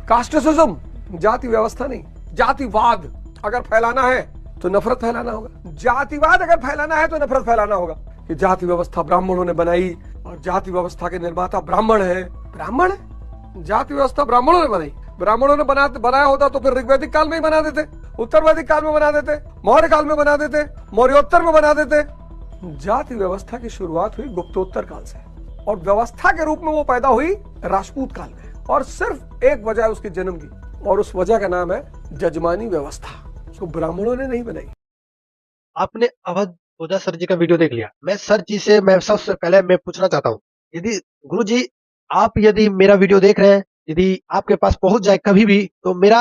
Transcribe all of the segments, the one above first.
कास्टिसिज्म, जाति व्यवस्था नहीं, जातिवाद अगर फैलाना है तो नफरत फैलाना होगा, जातिवाद अगर फैलाना है तो नफरत फैलाना होगा कि जाति व्यवस्था ब्राह्मणों ने बनाई और जाति व्यवस्था के निर्माता ब्राह्मण है। ब्राह्मण है, जाति व्यवस्था ब्राह्मणों ने बनाई, ब्राह्मणों ने बनाया होता तो फिर ऋग्वैदिक काल में ही बना देते, उत्तरवैदिक काल में बना देते, मौर्य काल में बना देते, मौर्योत्तर में बना देते। जाति व्यवस्था की शुरुआत हुई गुप्तोत्तर काल से और व्यवस्था के रूप में वो पैदा हुई राजपूत काल में, और सिर्फ एक वजह है उसके जन्म की, और उस वजह का नाम है जजमानी व्यवस्था। उसको ब्राह्मणों ने नहीं बनाई। आपने अवध ओझा सर जी का वीडियो देख लिया। मैं सर जी से मैं सबसे पहले मैं पूछना चाहता हूँ, यदि गुरु जी आप यदि मेरा वीडियो देख रहे हैं, यदि आपके पास पहुंच जाए कभी भी, तो मेरा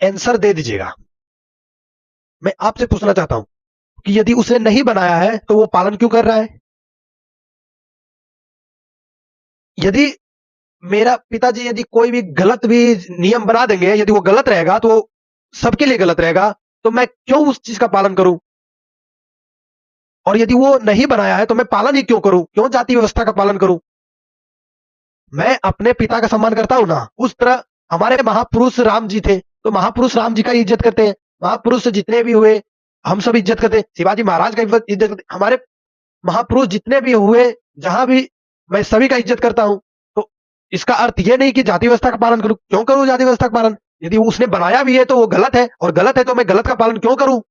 आंसर दे दीजिएगा। मैं आपसे पूछना चाहता हूं कि यदि उसने नहीं बनाया है तो वो पालन क्यों कर रहा है? यदि मेरा पिताजी यदि कोई भी गलत भी नियम बना देंगे, यदि वो गलत रहेगा तो वो सबके लिए गलत रहेगा, तो मैं क्यों उस चीज का पालन करूं? और यदि वो नहीं बनाया है तो मैं पालन ही क्यों करूं? क्यों जाति व्यवस्था का पालन करूं? मैं अपने पिता का सम्मान करता हूं ना, उस तरह हमारे महापुरुष राम जी थे तो महापुरुष राम जी का इज्जत करते हैं, महापुरुष जितने भी हुए हम सब इज्जत करते हैं, शिवाजी महाराज का इज्जत करते हैं, हमारे महापुरुष जितने भी हुए जहां भी मैं सभी का इज्जत करता हूं। तो इसका अर्थ यह नहीं कि जाति व्यवस्था का पालन करूं। क्यों करूं जाति व्यवस्था का पालन? यदि उसने बनाया भी है तो वो गलत है, और गलत है तो मैं गलत का पालन क्यों करूं?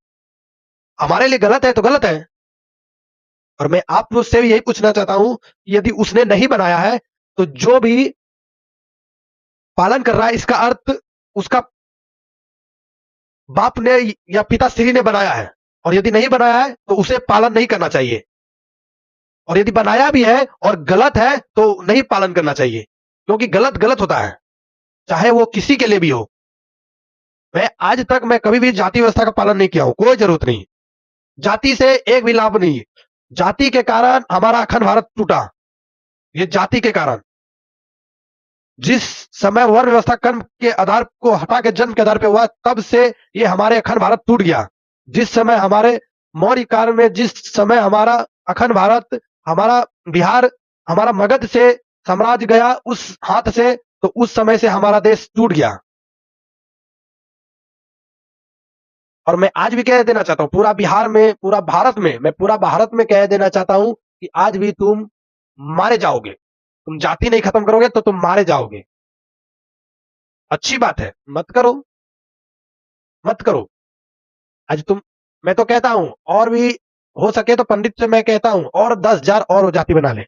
हमारे लिए गलत है तो गलत है। और मैं आप मुझसे भी यही पूछना चाहता हूं, यदि उसने नहीं बनाया है तो जो भी पालन कर रहा है, इसका अर्थ उसका बाप ने या पिताश्री ने बनाया है, और यदि नहीं बनाया है तो उसे पालन नहीं करना चाहिए, और यदि बनाया भी है और गलत है तो नहीं पालन करना चाहिए, क्योंकि गलत गलत होता है, चाहे वो किसी के लिए भी हो। मैं आज तक मैं कभी भी जाति व्यवस्था का पालन नहीं किया हूं, कोई जरूरत नहीं। जाति से एक भी लाभ नहीं। जाति के कारण हमारा अखंड भारत टूटा, ये जाति के कारण। जिस समय वर्ण व्यवस्था कर्म के आधार को हटा के जन्म के आधार पे हुआ, तब से ये हमारे अखंड भारत टूट गया। जिस समय हमारे मौर्य काल में, जिस समय हमारा अखंड भारत, हमारा बिहार, हमारा मगध से साम्राज्य गया उस हाथ से, तो उस समय से हमारा देश टूट गया। और मैं आज भी कह देना चाहता हूं पूरा बिहार में, पूरा भारत में, मैं पूरा भारत में कह देना चाहता हूं कि आज भी तुम मारे जाओगे। तुम जाति नहीं खत्म करोगे तो तुम मारे जाओगे। अच्छी बात है, मत करो, मत करो। आज तुम, मैं तो कहता हूं और भी हो सके तो पंडित से मैं कहता हूं और 10,000 और जाति बना ले,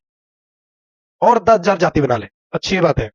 और 10,000 जाति बना ले, अच्छी बात है।